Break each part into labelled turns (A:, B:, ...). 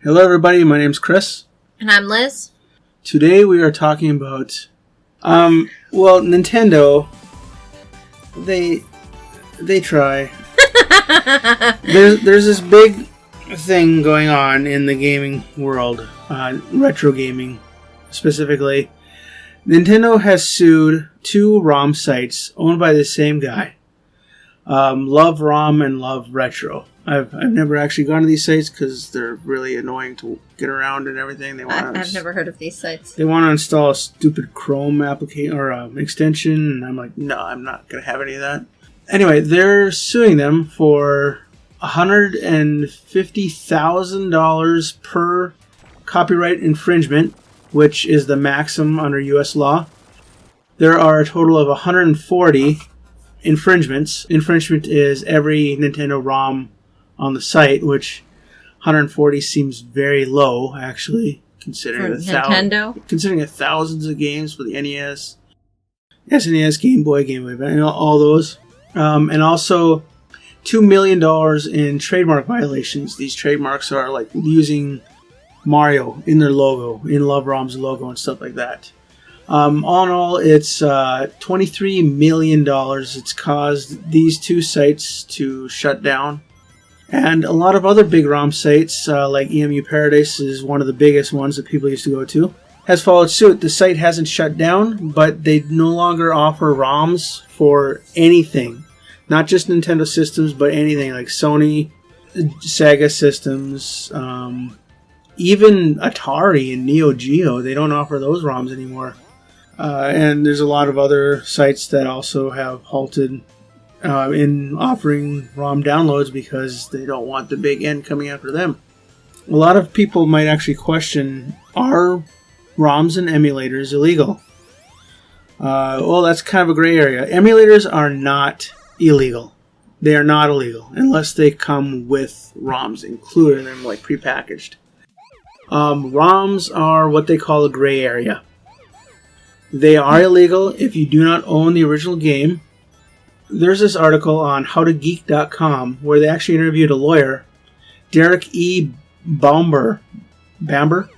A: Hello everybody, my name's Chris.
B: And I'm Liz.
A: Today we are talking about, Nintendo, they try. There's this big thing going on in the gaming world, retro gaming specifically. Nintendo has sued two ROM sites owned by the same guy, Love ROM and Love Retro. I've never actually gone to these sites because they're really annoying to get around and everything.
B: I've never heard of these sites.
A: They want to install a stupid Chrome application or extension, and I'm like, no, I'm not going to have any of that. Anyway, they're suing them for $150,000 per copyright infringement, which is the maximum under U.S. law. There are a total of 140 infringements. Infringement is every Nintendo ROM on the site, which 140 seems very low, actually, considering thousands of games for the NES, SNES, Game Boy, and all those. And also $2 million in trademark violations. These trademarks are like using Mario in their logo, in Love ROM's logo and stuff like that. All in all, it's $23 million. It's caused these two sites to shut down. And a lot of other big ROM sites, like EMU Paradise is one of the biggest ones that people used to go to, has followed suit. The site hasn't shut down, but they no longer offer ROMs for anything. Not just Nintendo systems, but anything like Sony, Sega systems, even Atari and Neo Geo. They don't offer those ROMs anymore. And there's a lot of other sites that also have halted in offering ROM downloads because they don't want the big end coming after them. A lot of people might actually question, are ROMs and emulators illegal? Well, that's kind of a gray area. Emulators are not illegal. They are not illegal unless they come with ROMs included in them, like prepackaged. ROMs are what they call a gray area. They are illegal if you do not own the original game. There's this article on howtogeek.com where they actually interviewed a lawyer, Derek E. Bamber. Anyway,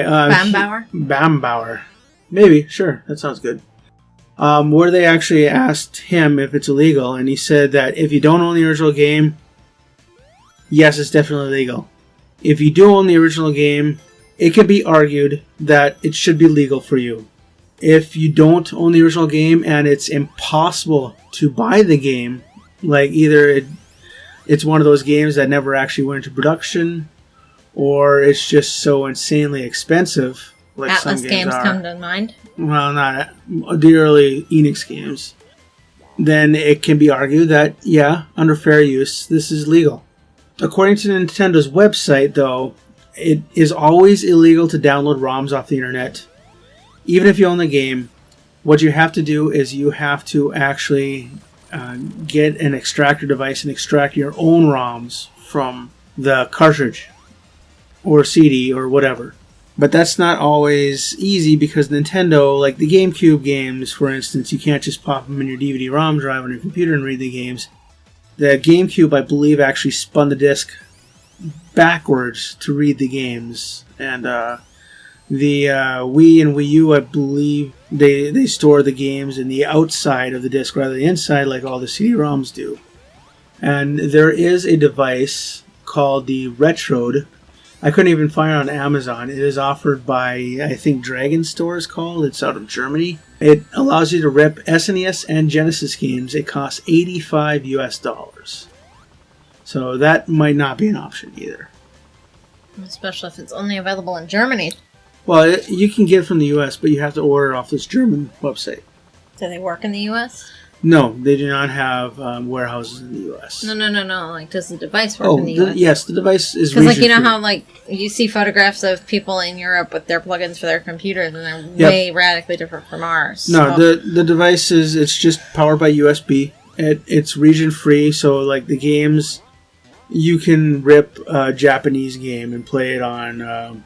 A: Bambauer. Maybe, sure, that sounds good. Where they actually asked him if it's illegal, and he said that if you don't own the original game, yes, it's definitely legal. If you do own the original game, it can be argued that it should be legal for you. If you don't own the original game and it's impossible to buy the game, like either it's one of those games that never actually went into production, or it's just so insanely expensive, like
B: Atlas
A: some
B: games
A: are.
B: come to mind.
A: Well, not the early Enix games. Then it can be argued that, yeah, under fair use, this is legal. According to Nintendo's website, though, it is always illegal to download ROMs off the internet. Even if you own the game, what you have to do is you have to actually get an extractor device and extract your own ROMs from the cartridge or CD or whatever. But that's not always easy because Nintendo, like the GameCube games, for instance, you can't just pop them in your DVD-ROM drive on your computer and read the games. The GameCube, I believe, actually spun the disc backwards to read the games. And the Wii and Wii U, I believe, they store the games in the outside of the disc rather than the inside like all the CD-ROMs do. And there is a device called the Retrode. I couldn't even find it on Amazon. It is offered by, I think, Dragon Store is called. It's out of Germany. It allows you to rip SNES and Genesis games. It costs $85 US. So that might not be an option either.
B: Especially if it's only available in Germany.
A: Well, you can get it from the US, but you have to order it off this German website.
B: Do they work in the US?
A: No, they do not have warehouses in the US.
B: No. Like, does the device work in the US?
A: Yes, the device is
B: because, like, you know how, like, you see photographs of people in Europe with their plugins for their computers, and they're way radically different from ours.
A: No, the device it's just powered by USB. It's region free, so like the games, you can rip a Japanese game and play it on,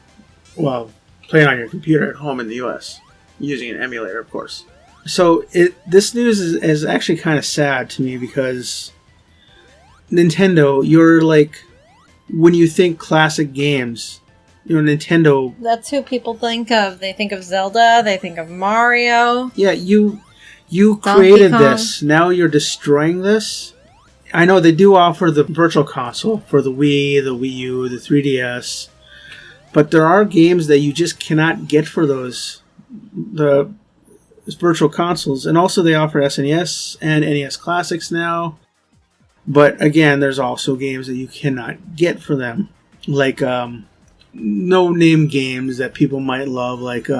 A: play it on your computer at home in the US using an emulator, of course. So this news is actually kind of sad to me because Nintendo, when you think classic games, Nintendo...
B: That's who people think of. They think of Zelda. They think of Mario.
A: Yeah, you created this. Now you're destroying this. I know they do offer the Virtual Console for the Wii, the Wii U, the 3DS. But there are games that you just cannot get for the Virtual Consoles. And also they offer SNES and NES Classics now. But again, there's also games that you cannot get for them. Like no-name games that people might love, like...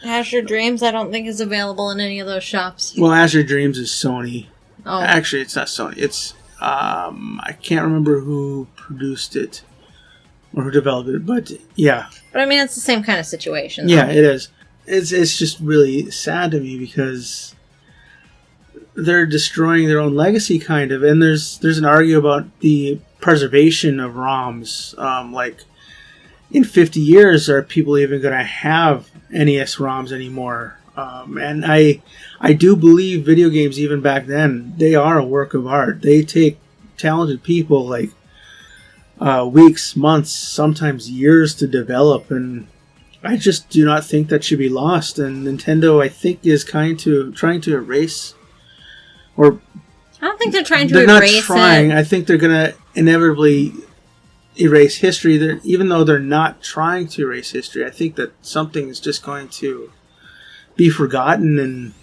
B: Azure Dreams, I don't think is available in any of those shops.
A: Well, Azure Dreams is Sony.
B: Oh.
A: Actually, it's not Sony. It's... I can't remember who produced it or who developed it, but yeah.
B: But I mean, it's the same kind of situation, though.
A: Yeah, it is. It's just really sad to me because they're destroying their own legacy, kind of. And there's an argument about the preservation of ROMs. Like, in 50 years, are people even going to have NES ROMs anymore? And I do believe video games, even back then, they are a work of art. They take talented people, like, weeks, months, sometimes years to develop, and I just do not think that should be lost. And Nintendo, I think, is trying to erase, or
B: I don't think they're trying to
A: erase. They're not trying.
B: It.
A: I think they're going to inevitably erase history. Even though they're not trying to erase history, I think that something is just going to be forgotten, and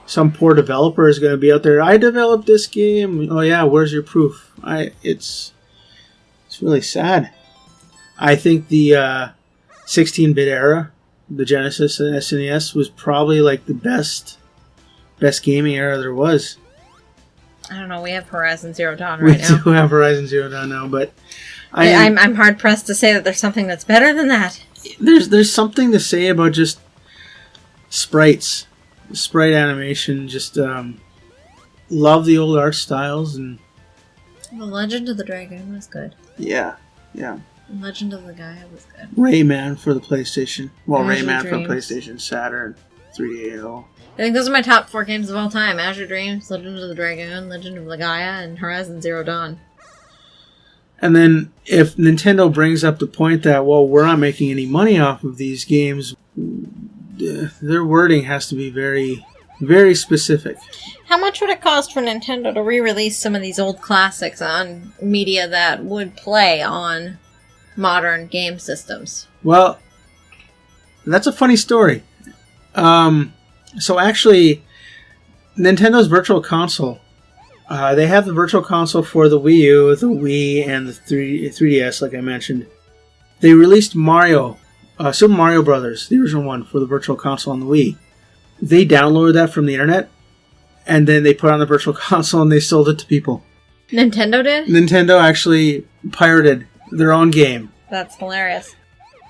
A: some poor developer is going to be out there. I developed this game. Oh yeah, where's your proof? It's really sad. I think the 16-bit era, the Genesis and SNES, was probably like the best gaming era there was.
B: I don't know. We have Horizon Zero Dawn right now.
A: We do have Horizon Zero Dawn now, but
B: I'm hard pressed to say that there's something that's better than that.
A: There's something to say about just sprites, sprite animation. Just love the old art styles, and
B: The Legend of the Dragon was good.
A: Yeah.
B: Legend of the Gaia was good.
A: Rayman for the PlayStation. Well,
B: Azure
A: Rayman for
B: Dreams.
A: PlayStation, Saturn, 3DO.
B: I think those are my top 4 games of all time. Azure Dreams, Legend of the Dragon, Legend of the Gaia, and Horizon Zero Dawn.
A: And then if Nintendo brings up the point that, well, we're not making any money off of these games, their wording has to be very, very specific.
B: How much would it cost for Nintendo to re-release some of these old classics on media that would play on modern game systems?
A: Well, that's a funny story. So actually, Nintendo's Virtual Console, they have the Virtual Console for the Wii U, the Wii, and the 3DS, like I mentioned. They released Super Mario Brothers, the original one, for the Virtual Console on the Wii. They downloaded that from the internet, and then they put it on the Virtual Console and they sold it to people.
B: Nintendo did?
A: Nintendo actually pirated their own game.
B: That's hilarious.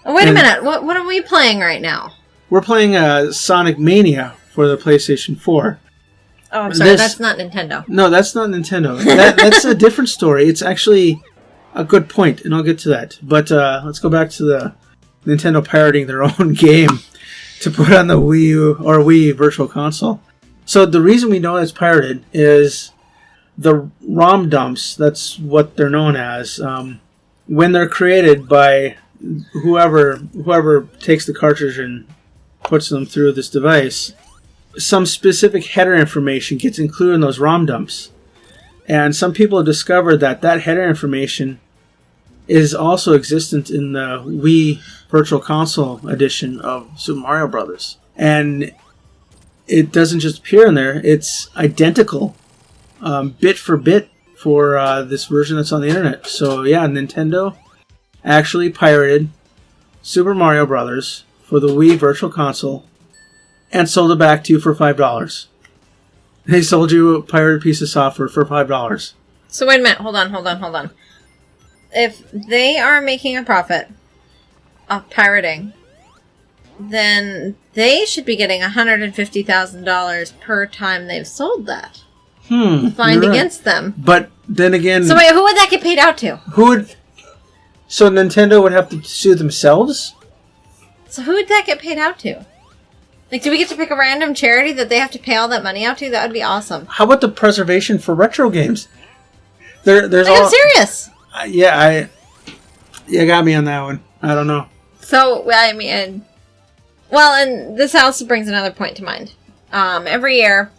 B: Oh, wait a minute. What are we playing right now?
A: We're playing Sonic Mania for the PlayStation 4.
B: Oh, I'm sorry. That's not Nintendo.
A: No, that's not Nintendo. That's a different story. It's actually a good point, and I'll get to that. But let's go back to the Nintendo pirating their own game to put on the Wii U or Wii Virtual Console. So the reason we know it's pirated is the ROM dumps. That's what they're known as. When they're created by whoever takes the cartridge and puts them through this device, some specific header information gets included in those ROM dumps. And some people have discovered that header information is also existent in the Wii Virtual Console edition of Super Mario Brothers. And it doesn't just appear in there, it's identical, bit for bit, for this version that's on the internet. So yeah, Nintendo actually pirated Super Mario Brothers for the Wii Virtual Console and sold it back to you for $5. They sold you a pirated piece of software for $5.
B: So wait a minute. Hold on. If they are making a profit off pirating, then they should be getting $150,000 per time they've sold that. Fined against them.
A: But then again...
B: So wait, who would that get paid out to?
A: So Nintendo would have to sue themselves?
B: So who would that get paid out to? Like, do we get to pick a random charity that they have to pay all that money out to? That would be awesome.
A: How about the preservation for retro games? I'm
B: serious.
A: You got me on that one. I don't know.
B: So, I mean, well, and this also brings another point to mind. Every year,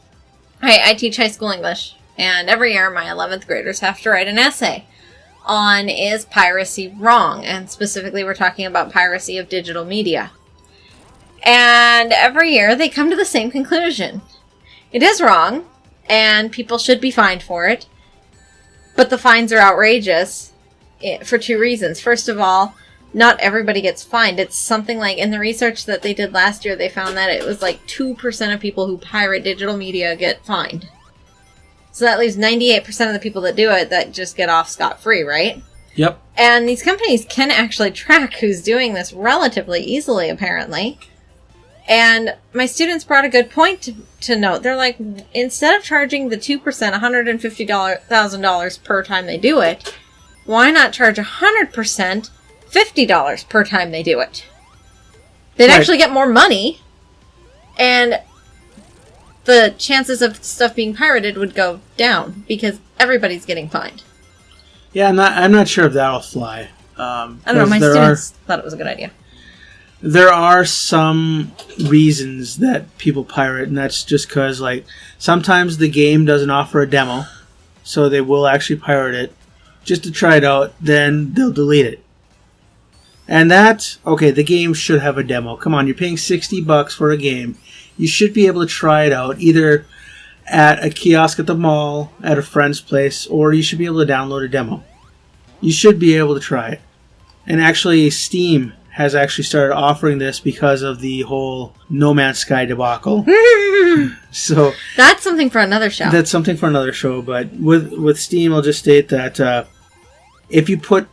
B: I teach high school English, and every year my 11th graders have to write an essay on is piracy wrong? And specifically, we're talking about piracy of digital media. And every year, they come to the same conclusion. It is wrong, and people should be fined for it, but the fines are outrageous for two reasons. First of all, not everybody gets fined. It's something like, in the research that they did last year, they found that it was like 2% of people who pirate digital media get fined. So that leaves 98% of the people that do it that just get off scot-free, right?
A: Yep.
B: And these companies can actually track who's doing this relatively easily, apparently. And my students brought a good point to note. They're like, instead of charging the 2% $150,000 per time they do it, why not charge 100% $50 per time they do it? They'd actually get more money, and the chances of stuff being pirated would go down because everybody's getting fined.
A: Yeah, I'm not sure if that'll fly.
B: I don't know. My students thought it was a good idea.
A: There are some reasons that people pirate, and that's just because, like, sometimes the game doesn't offer a demo, so they will actually pirate it just to try it out. Then they'll delete it. And the game should have a demo. Come on, you're paying $60 for a game. You should be able to try it out either at a kiosk at the mall, at a friend's place, or you should be able to download a demo. You should be able to try it. And actually, Steam has actually started offering this because of the whole No Man's Sky debacle. So
B: that's something for another show.
A: That's something for another show. But with Steam, I'll just state that if you put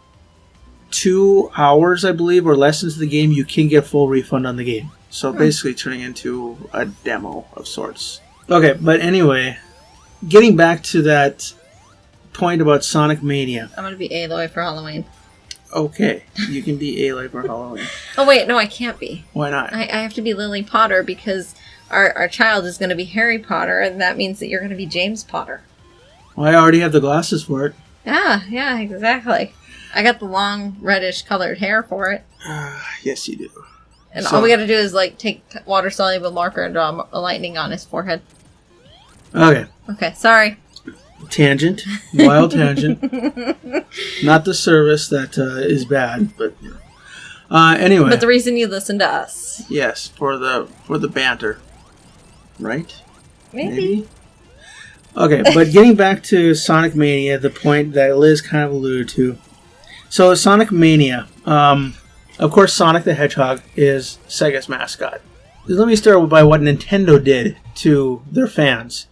A: 2 hours, I believe, or less into the game, you can get full refund on the game. So basically turning into a demo of sorts. Okay, but anyway, getting back to that point about Sonic Mania.
B: I'm going to be Aloy for Halloween.
A: Okay, you can be Aloy for Halloween.
B: Oh, wait, no, I can't be.
A: Why not?
B: I have to be Lily Potter because our child is going to be Harry Potter, and that means that you're going to be James Potter.
A: Well, I already have the glasses for it.
B: Yeah, exactly. I got the long reddish colored hair for it.
A: Yes, you do.
B: And all we got to do is take water-soluble marker and draw a lightning on his forehead.
A: Okay.
B: Okay, sorry.
A: Tangent. Wild tangent. Not the service that is bad, but anyway.
B: But the reason you listen to us.
A: Yes, for the banter. Right?
B: Maybe.
A: Okay, but getting back to Sonic Mania, the point that Liz kind of alluded to. So Sonic Mania, of course Sonic the Hedgehog is Sega's mascot. Let me start by what Nintendo did to their fans.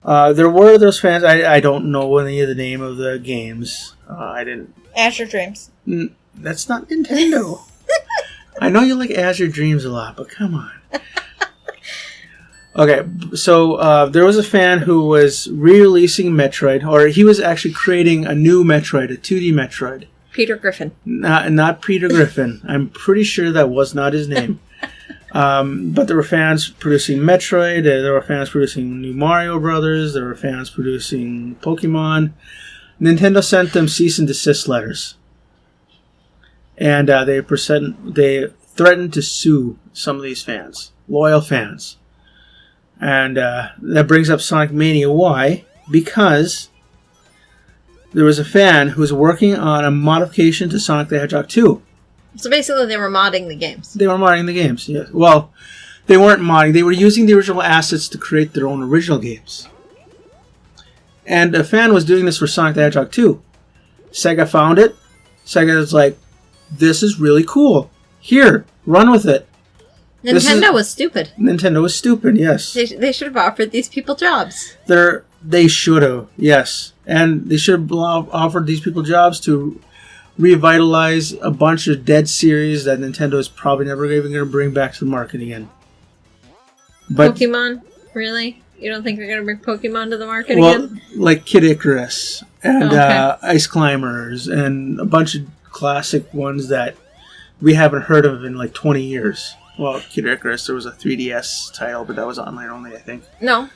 A: There were those fans, I don't know any of the name of the games. I didn't...
B: Azure Dreams.
A: That's not Nintendo. I know you like Azure Dreams a lot, but come on. Okay, so there was a fan who was re-releasing Metroid, or he was actually creating a new Metroid, a 2D Metroid.
B: Peter Griffin.
A: Not Peter Griffin. I'm pretty sure that was not his name. But there were fans producing Metroid, there were fans producing new Mario Brothers, there were fans producing Pokemon. Nintendo sent them cease and desist letters. And they threatened to sue some of these fans, loyal fans. And that brings up Sonic Mania. Why? Because there was a fan who was working on a modification to Sonic the Hedgehog 2.
B: So basically they were modding the games.
A: They were modding the games, yes. Well, they weren't modding. They were using the original assets to create their own original games. And a fan was doing this for Sonic the Hedgehog 2. Sega found it. Sega was like, this is really cool. Here, run with it.
B: Nintendo was stupid.
A: Nintendo was stupid, yes.
B: They should have offered these people jobs.
A: They should have, yes. And they should have offered these people jobs to revitalize a bunch of dead series that Nintendo is probably never even going to bring back to the market again. But,
B: Pokemon? Really? You don't think they're going to bring Pokemon to the market again?
A: Well, like Kid Icarus and Ice Climbers and a bunch of classic ones that we haven't heard of in like 20 years. Well, Kid Icarus, there was a 3DS title, but that was online only, I think.
B: No.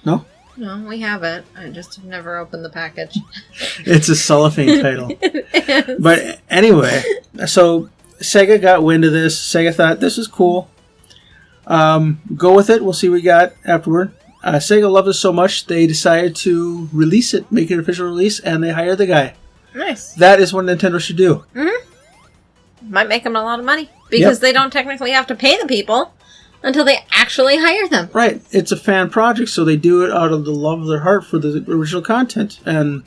A: No?
B: No, we have it. I just have never opened the package.
A: It's a cellophane title. But anyway, So Sega got wind of this. Sega thought, this is cool. Go with it. We'll see what we got afterward. Sega loved it so much, they decided to release it, make it an official release, and they hired the guy.
B: Nice.
A: That is what Nintendo should do.
B: Mm-hmm. Might make them a lot of money. Because they don't technically have to pay the people until they actually hire them.
A: Right. It's a fan project, so they do it out of the love of their heart for the original content. And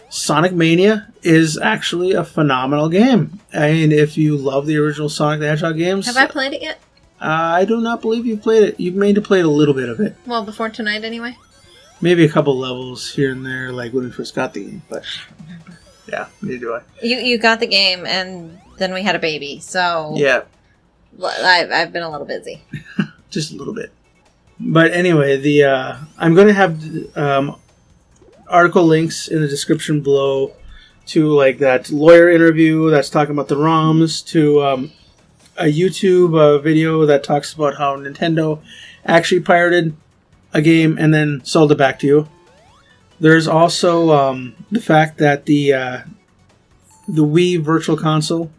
A: Sonic Mania is actually a phenomenal game. I mean, if you love the original Sonic the Hedgehog games...
B: Have I played it yet?
A: I do not believe you've played it. You've made to play a little bit of it.
B: Well, before tonight anyway.
A: Maybe a couple levels here and there, like when we first got the game. But yeah, neither do I.
B: You got the game, and then we had a baby, so...
A: Yeah.
B: I've been a little busy.
A: Just a little bit. But anyway, I'm going to have article links in the description below to like that lawyer interview that's talking about the ROMs, to a YouTube video that talks about how Nintendo actually pirated a game and then sold it back to you. There's also the fact that the Wii Virtual Console,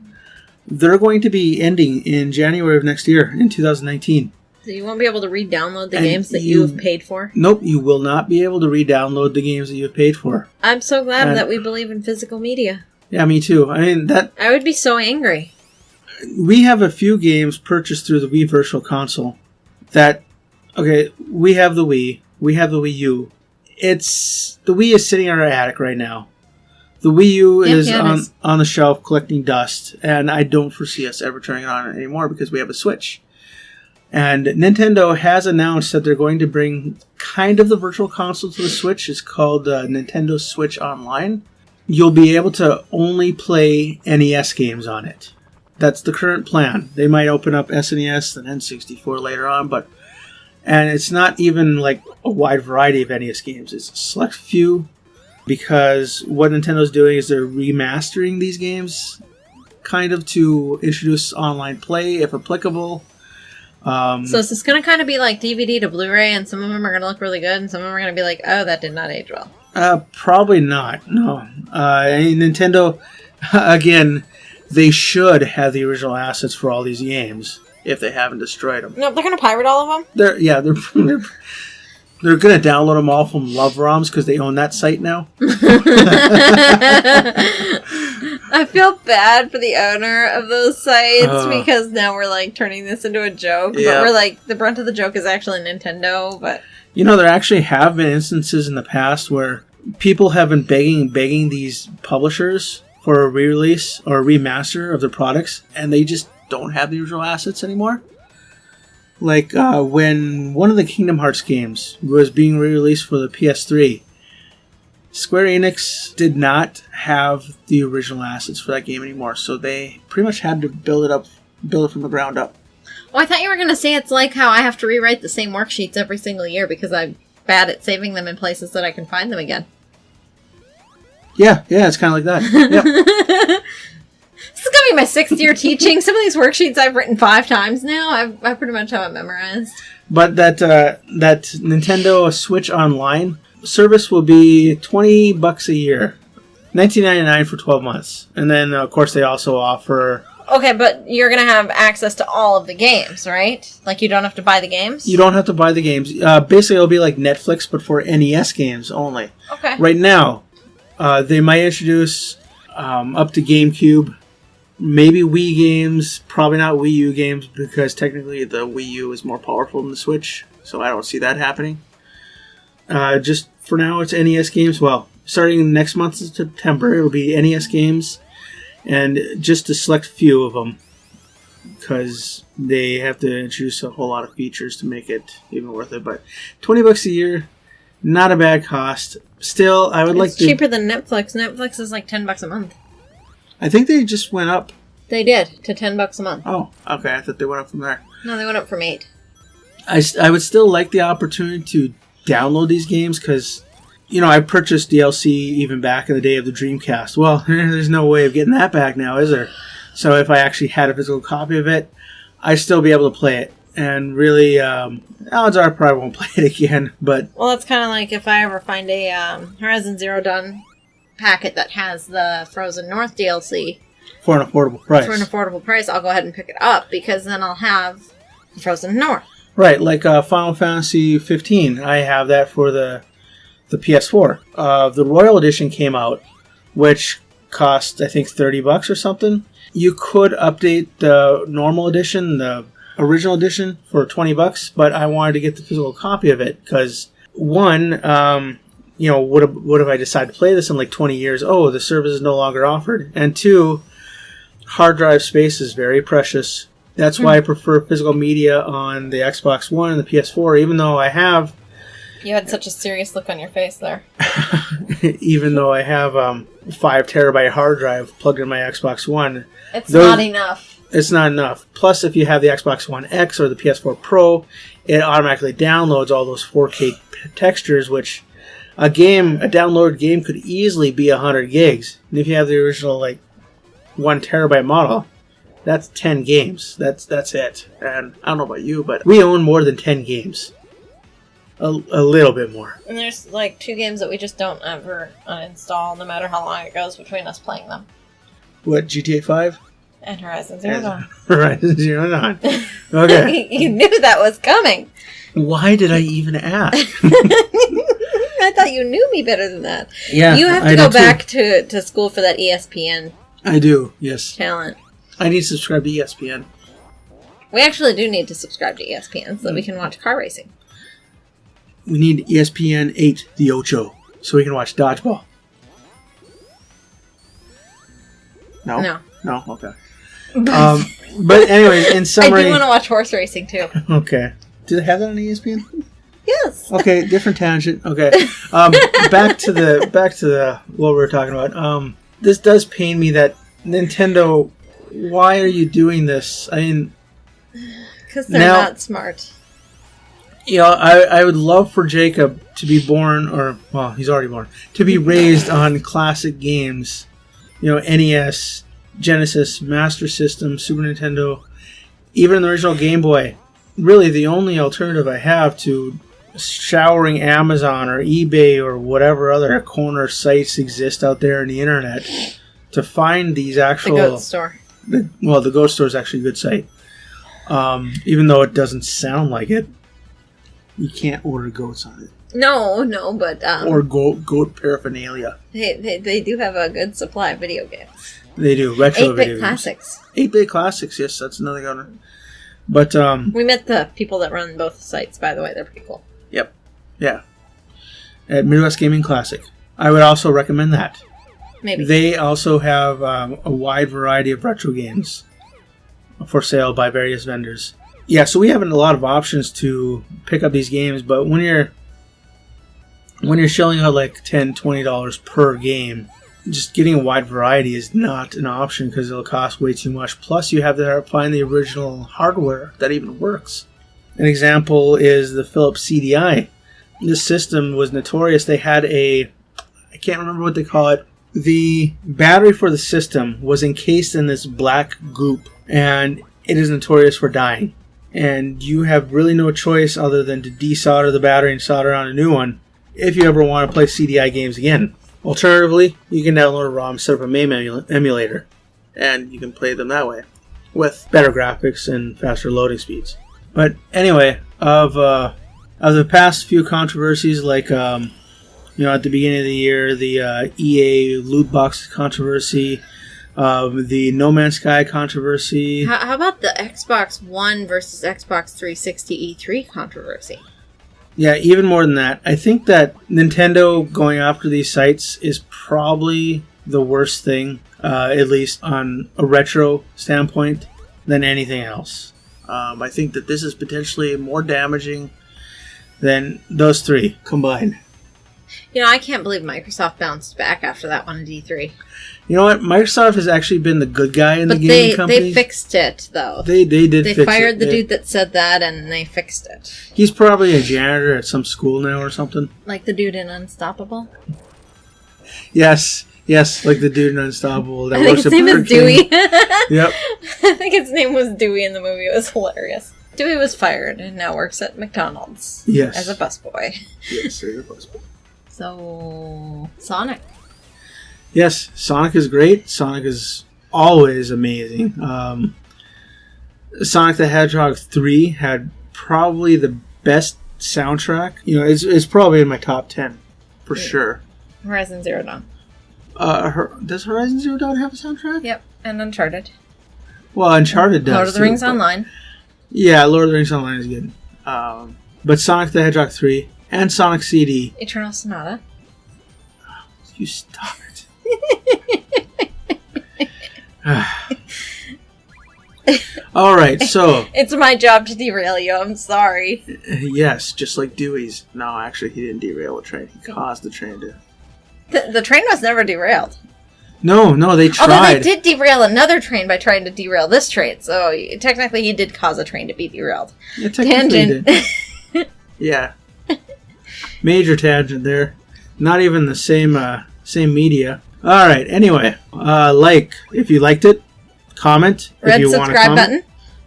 A: they're going to be ending in January of next year, in 2019.
B: So you won't be able to re-download the games that you have paid for?
A: Nope, you will not be able to re-download the games that you have paid for.
B: I'm so glad that we believe in physical media.
A: Yeah, me too. I mean,
B: I would be so angry.
A: We have a few games purchased through the Wii Virtual Console that, okay, we have the Wii, we have the Wii U. The Wii is sitting in our attic right now. The Wii U is on the shelf collecting dust, and I don't foresee us ever turning it on anymore because we have a Switch. And Nintendo has announced that they're going to bring kind of the Virtual Console to the Switch. It's called Nintendo Switch Online. You'll be able to only play NES games on it. That's the current plan. They might open up SNES and N64 later on, and it's not even like a wide variety of NES games. It's a select few, because what Nintendo's doing is they're remastering these games kind of to introduce online play if applicable. So
B: is this going to kind of be like DVD to Blu-ray, and some of them are going to look really good, and some of them are going to be like, oh, that did not age well?
A: Probably not, no. Nintendo, again, they should have the original assets for all these games if they haven't destroyed them.
B: No, they're going to pirate all of them?
A: They're going to download them all from Love ROMs because they own that site now.
B: I feel bad for the owner of those sites because now we're like turning this into a joke. Yeah. But we're like, the brunt of the joke is actually Nintendo. But
A: you know, there actually have been instances in the past where people have been begging these publishers for a re-release or a remaster of their products, and they just don't have the original assets anymore. Like when one of the Kingdom Hearts games was being re-released for the PS3, Square Enix did not have the original assets for that game anymore, so they pretty much had to build it from the ground up.
B: Well, I thought you were going to say it's like how I have to rewrite the same worksheets every single year because I'm bad at saving them in places that I can find them again.
A: Yeah, it's kind of like that. Yep.
B: This is going to be my 6th year teaching. Some of these worksheets I've written 5 times now. I pretty much have it memorized.
A: But that Nintendo Switch Online service will be $20 a year, $19.99 for 12 months, and then of course they also offer.
B: Okay, but you're gonna have access to all of the games, right? Like you don't have to buy the games.
A: You don't have to buy the games. Basically, it'll be like Netflix, but for NES games only.
B: Okay.
A: Right now, they might introduce up to GameCube, maybe Wii games, probably not Wii U games because technically the Wii U is more powerful than the Switch, so I don't see that happening. Just for now, it's NES games. Well, starting next month in September, it'll be NES games, and just a select few of them, because they have to introduce a whole lot of features to make it even worth it. But $20 a year, not a bad cost. Still, I would like to. It's
B: cheaper than Netflix. Netflix is like $10 a month.
A: I think they just went up.
B: They did to $10 a month.
A: Oh, okay. I thought they went up from there.
B: No, they went up from 8.
A: I would still like the opportunity to download these games because, you know, I purchased DLC even back in the day of the Dreamcast. Well, there's no way of getting that back now, is there? So if I actually had a physical copy of it, I'd still be able to play it. And really, odds are I probably won't play it again. But
B: well, that's kind of like if I ever find a Horizon Zero Dawn packet that has the Frozen North DLC.
A: For an affordable price.
B: For an affordable price, I'll go ahead and pick it up because then I'll have Frozen North.
A: Right, like Final Fantasy 15. I have that for the PS4. The Royal Edition came out, which cost, I think, $30 or something. You could update the normal edition, the original edition, for $20, but I wanted to get the physical copy of it because, one, what if I decide to play this in like 20 years? Oh, the service is no longer offered. And two, hard drive space is very precious. That's why I prefer physical media on the Xbox One and the PS4, even though I have...
B: You had such a serious look on your face there.
A: Even though I have 5 terabyte hard drive plugged in my Xbox One.
B: It's not enough.
A: It's not enough. Plus, if you have the Xbox One X or the PS4 Pro, it automatically downloads all those 4K textures, which a downloaded game could easily be 100 gigs. And if you have the original, 1 terabyte model, that's 10 games. That's it. And I don't know about you, but we own more than 10 games. A little bit more.
B: And there's 2 games that we just don't ever uninstall, no matter how long it goes between us playing them.
A: What, GTA 5?
B: And Horizon Zero Dawn.
A: Horizon Zero Dawn. Okay.
B: You knew that was coming.
A: Why did I even ask?
B: I thought you knew me better than that.
A: Yeah,
B: you have to go back to school for that ESPN.
A: I do, yes.
B: Talent.
A: I need to subscribe to ESPN.
B: We actually do need to subscribe to ESPN so that we can watch car racing.
A: We need ESPN 8, the Ocho, so we can watch dodgeball. No? No? Okay. But anyways, in summary...
B: I do want to watch horse racing, too.
A: Okay. Do they have that on ESPN?
B: Yes.
A: Okay, different tangent. Okay. Back to the what we were talking about. This does pain me that Nintendo... Why are you doing this? I mean...
B: Because they're not smart.
A: I would love for Jacob to be born, he's already born, to be raised on classic games. NES, Genesis, Master System, Super Nintendo, even the original Game Boy. Really, the only alternative I have to showering Amazon or eBay or whatever other corner sites exist out there in the internet to find these actual...
B: The Goat Store.
A: The Goat Store is actually a good site. Even though it doesn't sound like it. You can't order goats on it.
B: No, but...
A: or goat paraphernalia.
B: They do have a good supply of video games.
A: They do. Retro
B: 8-bit
A: video
B: classics.
A: Games. 8-bit classics, yes, that's another good one. But,
B: we met the people that run both sites, by the way. They're pretty cool.
A: Yep. Yeah. At Midwest Gaming Classic. I would also recommend that.
B: Maybe.
A: They also have a wide variety of retro games for sale by various vendors. Yeah, so we have a lot of options to pick up these games, but when you're shelling out like $10, $20 per game, just getting a wide variety is not an option because it'll cost way too much. Plus, you have to find the original hardware that even works. An example is the Philips CDI. This system was notorious. They had I can't remember what they call it. The battery for the system was encased in this black goop, and it is notorious for dying. And you have really no choice other than to desolder the battery and solder on a new one if you ever want to play CDI games again. Alternatively, you can download a ROM, set up a MAME emulator, and you can play them that way with better graphics and faster loading speeds. But anyway, of the past few controversies, like at the beginning of the year, the EA loot box controversy, the No Man's Sky controversy.
B: How about the Xbox One versus Xbox 360 E3 controversy?
A: Yeah, even more than that. I think that Nintendo going after these sites is probably the worst thing, at least on a retro standpoint, than anything else. I think that this is potentially more damaging than those three combined.
B: I can't believe Microsoft bounced back after that one at E3.
A: You know what? Microsoft has actually been the good guy in the gaming company.
B: They fixed it, though.
A: They did fix it.
B: They fired the dude that said that, and they fixed it.
A: He's probably a janitor at some school now or something.
B: Like the dude in Unstoppable?
A: Yes, like the dude in Unstoppable. That
B: I think his name is Dewey.
A: Yep.
B: I think his name was Dewey in the movie. It was hilarious. Dewey was fired and now works at McDonald's.
A: Yes.
B: As a busboy.
A: Yes, as a busboy.
B: So, Sonic.
A: Yes, Sonic is great. Sonic is always amazing. Sonic the Hedgehog 3 had probably the best soundtrack. You know, it's probably in my top 10 for sure.
B: Horizon Zero Dawn.
A: Does Horizon Zero Dawn have a soundtrack?
B: Yep, and Uncharted.
A: Well, Uncharted does.
B: Lord of the Rings Online.
A: Yeah, Lord of the Rings Online is good. But Sonic the Hedgehog 3 and Sonic CD.
B: Eternal Sonata.
A: You stop it. All right, so
B: It's my job to derail you. I'm sorry.
A: yes, just like Dewey's. No, actually, he didn't derail the train. He caused the train to.
B: The train was never derailed.
A: No, they tried.
B: Although they did derail another train by trying to derail this train, so technically he did cause a train to be derailed.
A: Yeah, technically he did. Yeah, major tangent there. Not even the same media. All right. Anyway, if you liked it, comment.
B: Red
A: if you
B: subscribe button.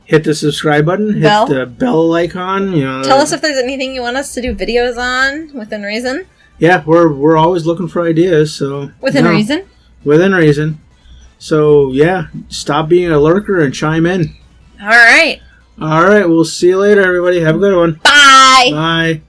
A: Hit the subscribe button.
B: Bell.
A: Hit the bell icon. You know.
B: Tell us if there's anything you want us to do videos on within reason.
A: Yeah, we're always looking for ideas. So
B: Within reason.
A: Within reason. So yeah, stop being a lurker and chime in.
B: All right.
A: All right. We'll see you later, everybody. Have a good one.
B: Bye.
A: Bye.